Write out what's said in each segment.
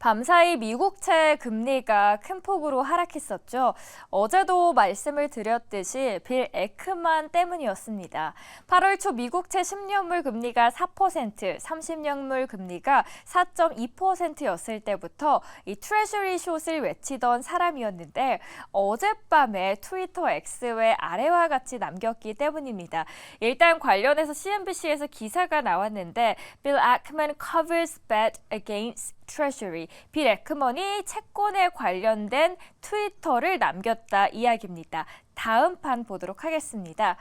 밤사이 미국채 금리가 큰 폭으로 하락했었죠. 어제도 말씀을 드렸듯이 빌 에크만 때문이었습니다. 8월 초 미국채 10년물 금리가 4%, 30년물 금리가 4.2%였을 때부터 이 트레저리 숏을 외치던 사람이었는데 어젯밤에 트위터 X에 아래와 같이 남겼기 때문입니다. 일단 관련해서 CNBC에서 기사가 나왔는데 빌 에크만 covers bet against Treasury, 빌 에크먼이 채권에 관련된 트위터를 남겼다 이야기입니다. 다음 판 보도록 하겠습니다.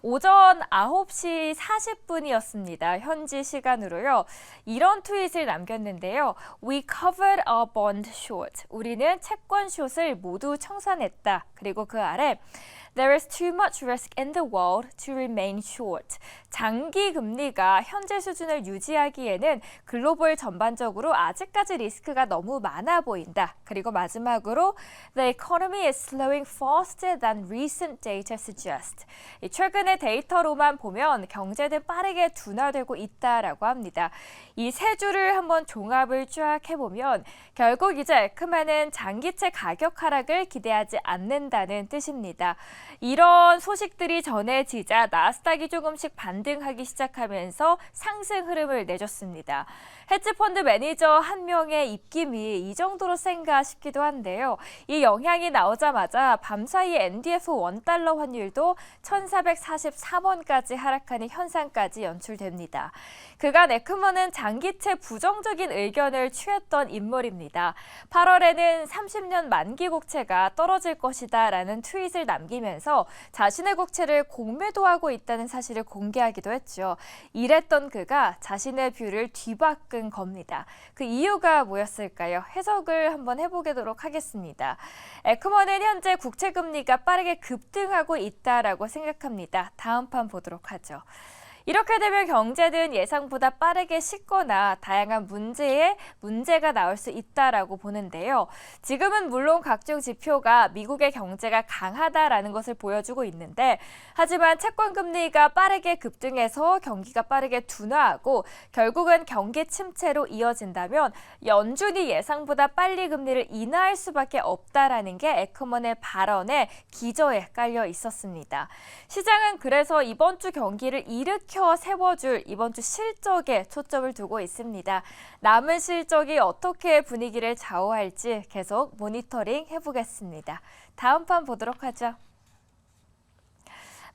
오전 9시 40분이었습니다. 현지 시간으로요. 이런 트윗을 남겼는데요. We covered our bond short. 우리는 채권 숏을 모두 청산했다. 그리고 그 아래 There is too much risk in the world to remain short. 장기 금리가 현재 수준을 유지하기에는 글로벌 전반적으로 아직까지 리스크가 너무 많아 보인다. 그리고 마지막으로 The economy is slowing faster than recent data suggest. 최근의 데이터로만 보면 경제는 빠르게 둔화되고 있다라고 합니다. 이 세 줄을 한번 종합을 쫙 해보면 결국 이제 에크만은 장기채 가격 하락을 기대하지 않는다는 뜻입니다. 이런 소식들이 전해지자 나스닥이 조금씩 반등하기 시작하면서 상승 흐름을 내줬습니다. 헤지펀드 매니저 한 명의 입김이 이 정도로 센가 싶기도 한데요. 이 영향이 나오자마자 밤사이 NDF $1 환율도 1443원까지 하락하는 현상까지 연출됩니다. 그간 에크먼은 장기채 부정적인 의견을 취했던 인물입니다. 8월에는 30년 만기 국채가 떨어질 것이다 라는 트윗을 남기면서 자신의 국채를 공매도하고 있다는 사실을 공개하기도 했죠. 이랬던 그가 자신의 뷰를 뒤바꾼 겁니다. 그 이유가 뭐였을까요? 해석을 한번 해보도록 하겠습니다. 에크먼은 현재 국채 금리가 빠르게 급등하고 있다라고 생각합니다. 다음 판 보도록 하죠. 이렇게 되면 경제는 예상보다 빠르게 식거나 다양한 문제가 나올 수 있다라고 보는데요. 지금은 물론 각종 지표가 미국의 경제가 강하다라는 것을 보여주고 있는데 하지만 채권 금리가 빠르게 급등해서 경기가 빠르게 둔화하고 결국은 경기 침체로 이어진다면 연준이 예상보다 빨리 금리를 인하할 수밖에 없다라는 게 에크먼의 발언에 기저에 깔려 있었습니다. 시장은 그래서 이번 주 경기를 일으켜 세워줄 이번 주 실적에 초점을 두고 있습니다. 남은 실적이 어떻게 분위기를 좌우할지 계속 모니터링 해보겠습니다. 다음 판 보도록 하죠.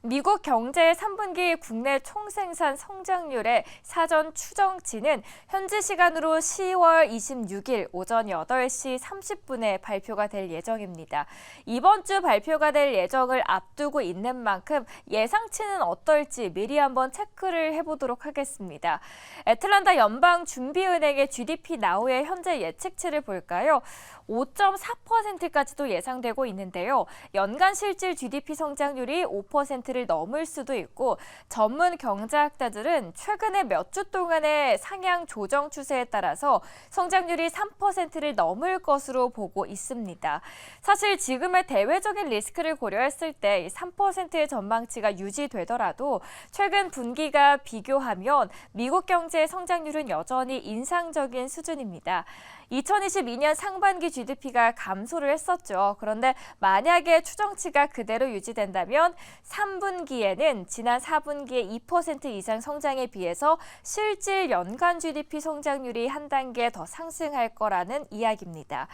미국 경제의 3분기 국내 총생산 성장률의 사전 추정치는 현지 시간으로 10월 26일 오전 8시 30분에 발표가 될 예정입니다. 이번 주 발표가 될 예정을 앞두고 있는 만큼 예상치는 어떨지 미리 한번 체크를 해보도록 하겠습니다. 애틀랜타 연방준비은행의 GDP 나우의 현재 예측치를 볼까요? 5.4%까지도 예상되고 있는데요. 연간 실질 GDP 성장률이 5%를 넘을 수도 있고 전문 경제학자들은 최근에 몇 주 동안의 상향 조정 추세에 따라서 성장률이 3%를 넘을 것으로 보고 있습니다. 사실 지금의 대외적인 리스크를 고려했을 때 3%의 전망치가 유지되더라도 최근 분기가 비교하면 미국 경제의 성장률은 여전히 인상적인 수준입니다. 2022년 상반기 GDP가 감소를 했었죠. 그런데 만약에 추정치가 그대로 유지된다면 3분기에는 지난 4분기의 2% 이상 성장에 비해서 실질 연간 GDP 성장률이 한 단계 더 상승할 거라는 이야기입니다.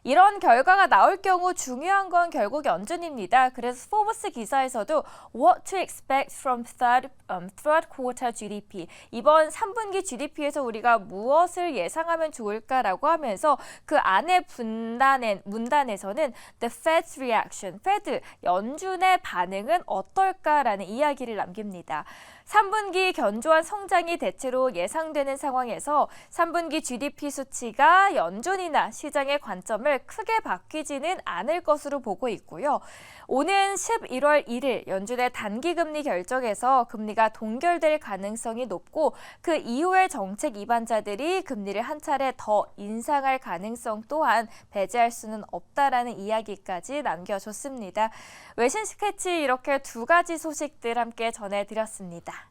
이런 결과가 나올 경우 중요한 건 결국 연준입니다. 그래서 포브스 기사에서도 What to expect from third quarter GDP. 이번 3분기 GDP에서 우리가 무엇을 예상하면 좋을까라고 하면서 그 안에 문단에서는 The Fed's reaction, Fed, 연준의 반응은 어떨까라는 이야기를 남깁니다. 3분기 견조한 성장이 대체로 예상되는 상황에서 3분기 GDP 수치가 연준이나 시장의 관점을 크게 바뀌지는 않을 것으로 보고 있고요. 오는 11월 1일 연준의 단기금리 결정에서 금리가 동결될 가능성이 높고 그 이후에 정책 이반자들이 금리를 한 차례 더 인상할 가능성 또한 배제할 수는 없다라는 이야기까지 남겨줬습니다. 외신 스케치 이렇게 두 가지 소식들 함께 전해드렸습니다.